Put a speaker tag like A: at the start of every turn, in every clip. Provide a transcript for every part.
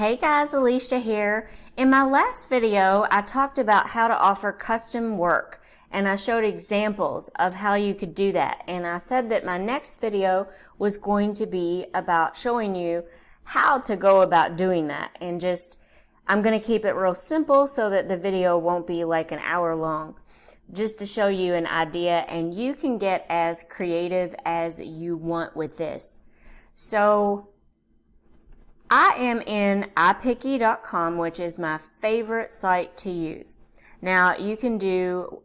A: Hey guys, Alicia here. In my last video, I talked about how to offer custom work and I showed examples of how you could do that. And I said that my next video was going to be about showing you how to go about doing that. And I'm going to keep it real simple so that the video won't be like an hour long, just to show you an idea and you can get as creative as you want with this. So I am in iPicky.com, which is my favorite site to use. Now, you can do,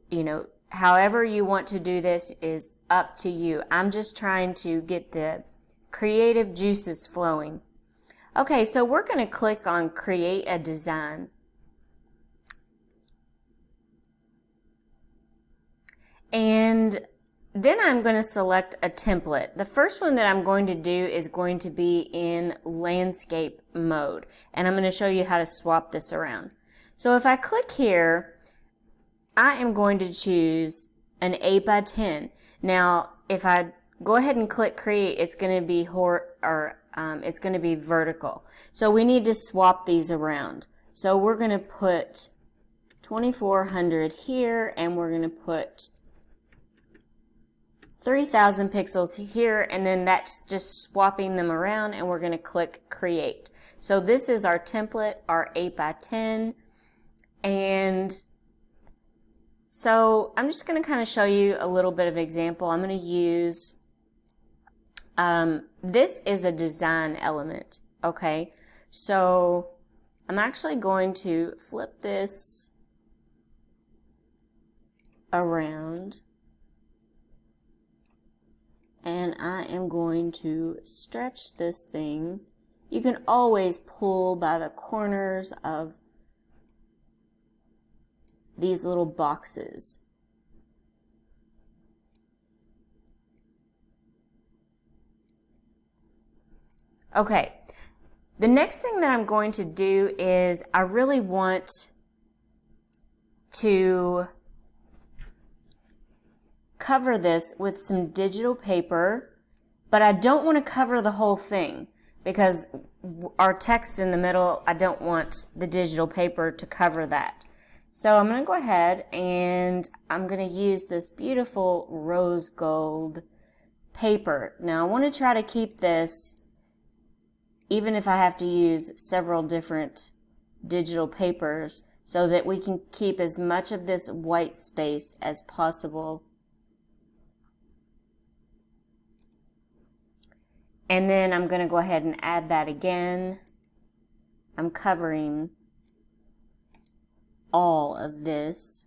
A: however you want to do this is up to you. I'm just trying to get the creative juices flowing. Okay, so we're going to click on Create a Design. And then I'm going to select a template. The first one that I'm going to do is going to be in landscape mode. And I'm going to show you how to swap this around. So if I click here, I am going to choose an 8x10. Now, if I go ahead and click create, it's going to be it's going to be vertical. So we need to swap these around. So we're going to put 2400 here and we're going to put 3000 pixels here, and then that's just swapping them around, and we're going to click create. So this is our template, our 8x10, and so I'm just going to kind of show you a little bit of example. I'm going to use, this is a design element, okay? So I'm actually going to flip this around. And I am going to stretch this thing. You can always pull by the corners of these little boxes. Okay, the next thing that I'm going to do is I really want to cover this with some digital paper, but I don't want to cover the whole thing because our text in the middle, I don't want the digital paper to cover that. So I'm going to go ahead and I'm going to use this beautiful rose gold paper. Now I want to try to keep this, even if I have to use several different digital papers, so that we can keep as much of this white space as possible. And then I'm going to go ahead and add that again. I'm covering all of this.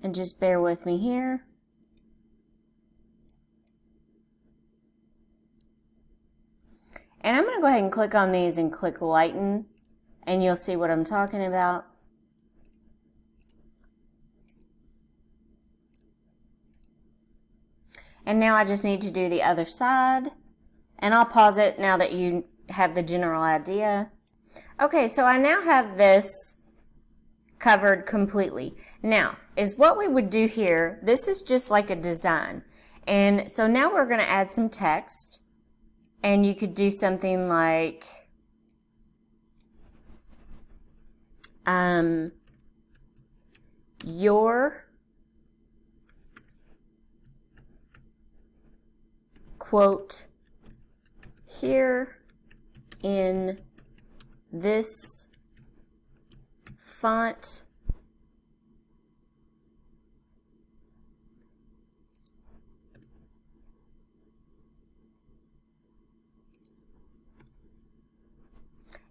A: And just bear with me here. And I'm going to go ahead and click on these and click lighten, and you'll see what I'm talking about. And now I just need to do the other side, and I'll pause it now that you have the general idea. Okay, so I now have this covered completely. Now, is what we would do here, this is just like a design. And so now we're going to add some text, and you could do something like your quote here in this font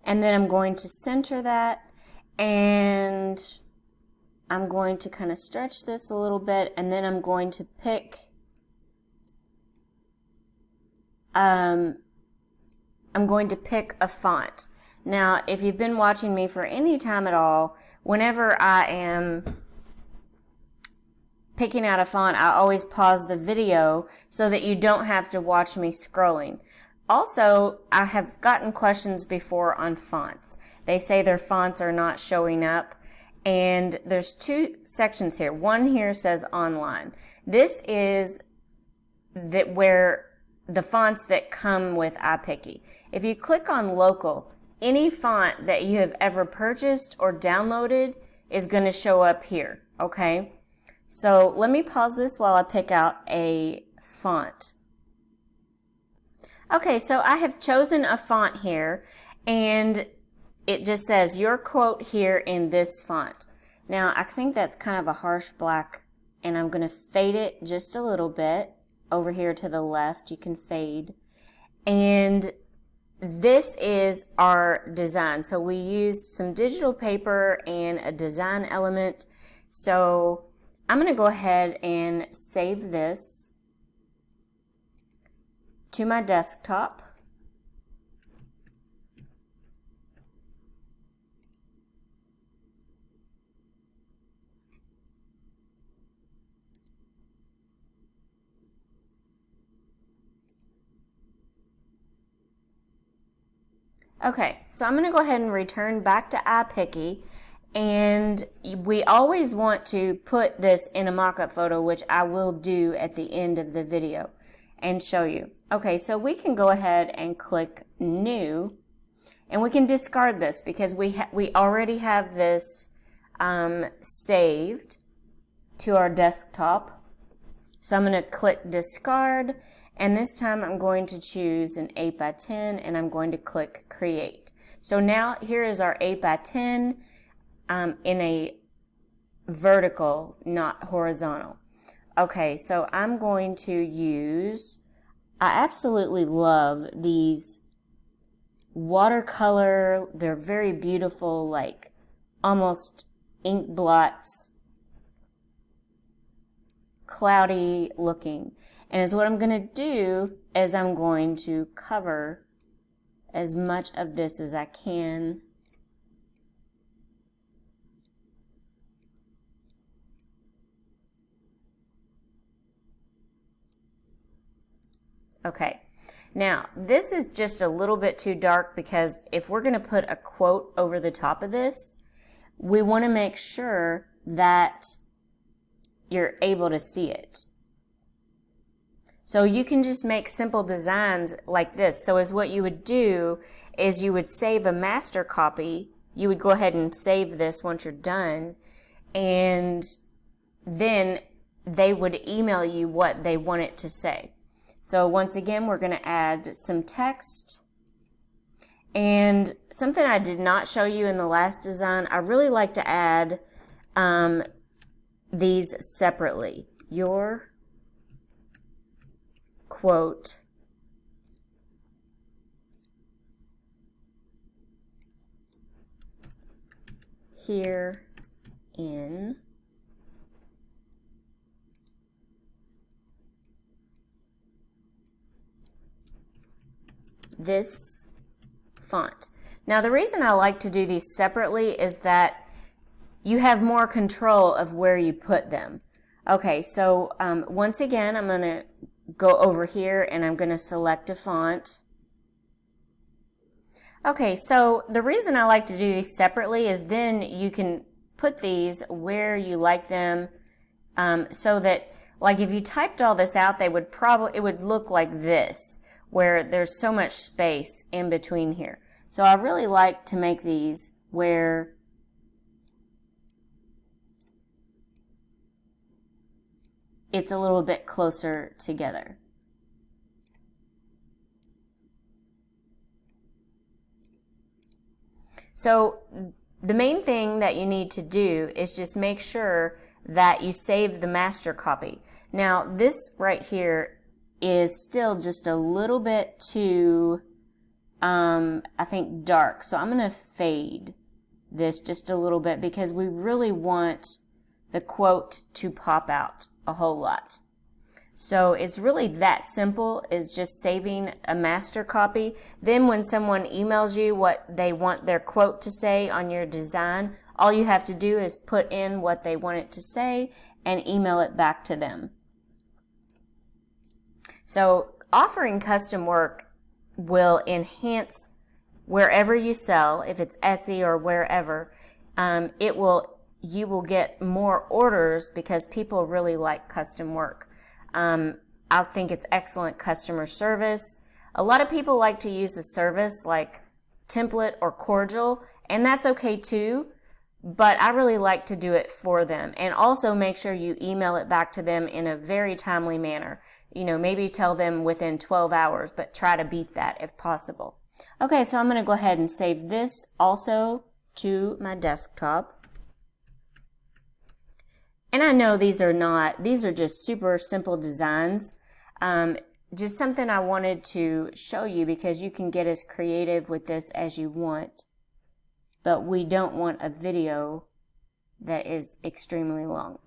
A: and then I'm going to center that, And I'm going to kind of stretch this a little bit, and then I'm going to pick a font. Now, if you've been watching me for any time at all, whenever I am picking out a font, I always pause the video so that you don't have to watch me scrolling. Also, I have gotten questions before on fonts. They say their fonts are not showing up, and there's two sections here. One here says online. This is where the fonts that come with iPicky. If you click on local, any font that you have ever purchased or downloaded is going to show up here, okay? So let me pause this while I pick out a font. Okay, so I have chosen a font here, and it just says your quote here in this font. Now, I think that's kind of a harsh black, and I'm going to fade it just a little bit. Over here to the left, you can fade. And this is our design. So we used some digital paper and a design element. So I'm going to go ahead and save this to my desktop. Okay, so I'm going to go ahead and return back to iPicky, and we always want to put this in a mock-up photo, which I will do at the end of the video and show you. Okay, so we can go ahead and click New, and we can discard this because we already have this saved to our desktop. So I'm going to click Discard, and this time I'm going to choose an 8x10, and I'm going to click Create. So now here is our 8x10 in a vertical, not horizontal. Okay, so I'm going to use, I absolutely love these watercolor, they're very beautiful, like almost ink blots, cloudy looking. And is what I'm going to do is I'm going to cover as much of this as I can. Okay, now this is just a little bit too dark because if we're going to put a quote over the top of this, we want to make sure that you're able to see it. So you can just make simple designs like this. So as what you would do is you would save a master copy. You would go ahead and save this once you're done, and then they would email you what they want it to say. So once again, we're going to add some text. And something I did not show you in the last design, I really like to add these separately. Your quote here in this font. Now the reason I like to do these separately is that you have more control of where you put them. Okay, so once again I'm going to go over here and I'm going to select a font. Okay, so the reason I like to do these separately is then you can put these where you like them, so that like if you typed all this out, it would look like this, where there's so much space in between here. So I really like to make these where it's a little bit closer together. So the main thing that you need to do is just make sure that you save the master copy. Now this right here is still just a little bit too, I think, dark. So I'm going to fade this just a little bit because we really want the quote to pop out a whole lot. So it's really that simple, is just saving a master copy. Then when someone emails you what they want their quote to say on your design, all you have to do is put in what they want it to say and email it back to them. So offering custom work will enhance wherever you sell. If it's Etsy or wherever, you will get more orders because people really like custom work. I think it's excellent customer service. A lot of people like to use a service like Template or Cordial, and that's okay too, but I really like to do it for them. And also make sure you email it back to them in a very timely manner. You know, maybe tell them within 12 hours, but try to beat that if possible. Okay, so I'm going to go ahead and save this also to my desktop. And I know these are just super simple designs. Just something I wanted to show you because you can get as creative with this as you want. But we don't want a video that is extremely long.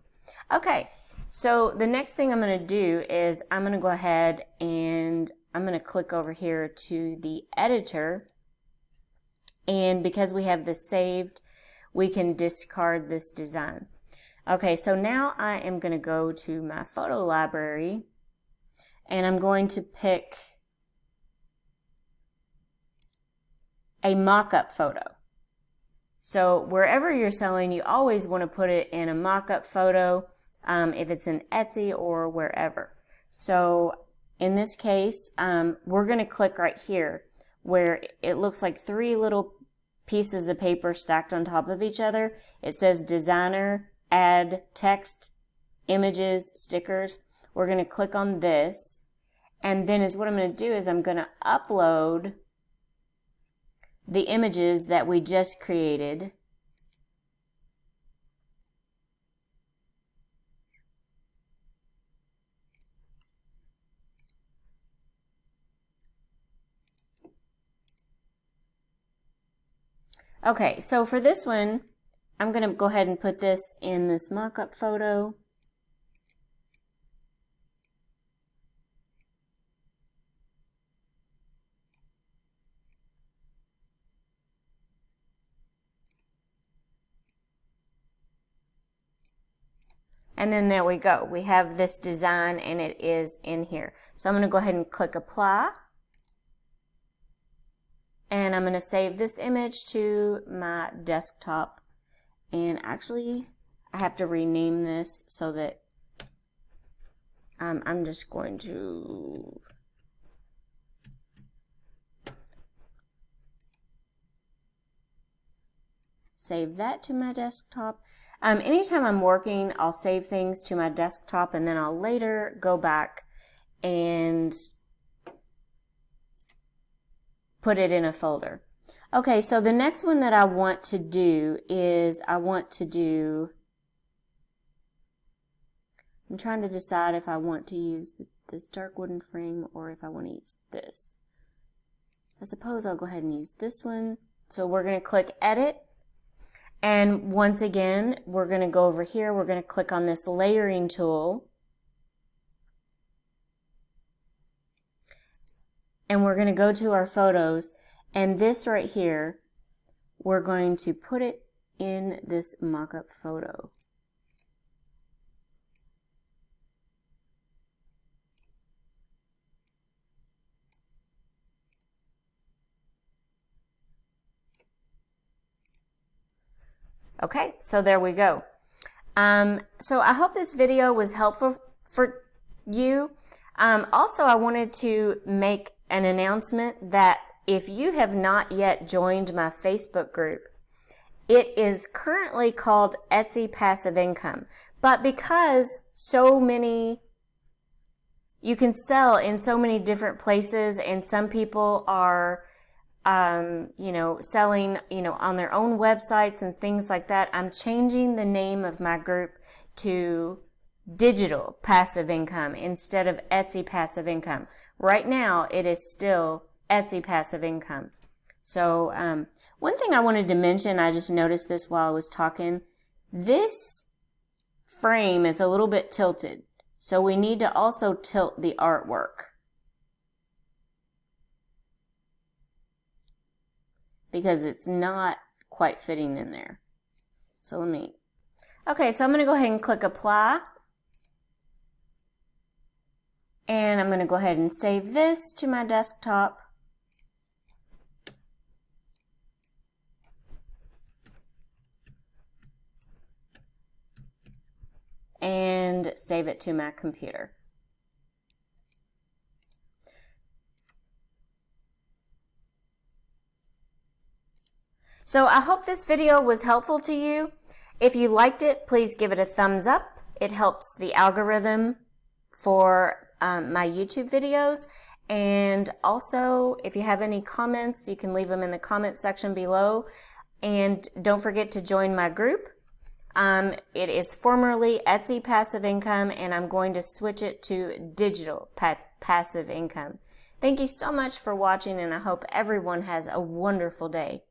A: Okay, so the next thing I'm going to do is I'm going to go ahead and I'm going to click over here to the editor. And because we have this saved, we can discard this design. Okay, so now I am going to go to my photo library and I'm going to pick a mock-up photo. So wherever you're selling, you always want to put it in a mock-up photo if it's in Etsy or wherever. So in this case, we're going to click right here where it looks like 3 little pieces of paper stacked on top of each other. It says designer, add text, images, stickers. We're going to click on this, and then what I'm going to do is I'm going to upload the images that we just created. Okay, so for this one, I'm going to go ahead and put this in this mock-up photo. And then there we go. We have this design and it is in here. So I'm going to go ahead and click apply. And I'm going to save this image to my desktop. And actually, I have to rename this so that I'm just going to save that to my desktop. Anytime I'm working, I'll save things to my desktop and then I'll later go back and put it in a folder. Okay, so the next one that I want to do is I'm trying to decide if I want to use this dark wooden frame or if I want to use this. I suppose I'll go ahead and use this one. So we're going to click edit. And once again, we're going to go over here. We're going to click on this layering tool. And we're going to go to our photos. And this right here, we're going to put it in this mock-up photo. Okay, so there we go. So I hope this video was helpful for you. Also, I wanted to make an announcement that if you have not yet joined my Facebook group, it is currently called Etsy Passive Income. But because you can sell in so many different places and some people are selling, on their own websites and things like that, I'm changing the name of my group to Digital Passive Income instead of Etsy Passive Income. Right now, it is still Etsy Passive Income. So One thing I wanted to mention, I just noticed this while I was talking, this frame is a little bit tilted, so we need to also tilt the artwork because it's not quite fitting in there. So okay, so I'm going to go ahead and click apply, and I'm going to go ahead and save this to my desktop. And save it to my computer. So I hope this video was helpful to you. If you liked it, please give it a thumbs up. It helps the algorithm for my YouTube videos. And also, if you have any comments, you can leave them in the comment section below. And don't forget to join my group. It is formerly Etsy Passive Income, and I'm going to switch it to Digital Passive Income. Thank you so much for watching, and I hope everyone has a wonderful day.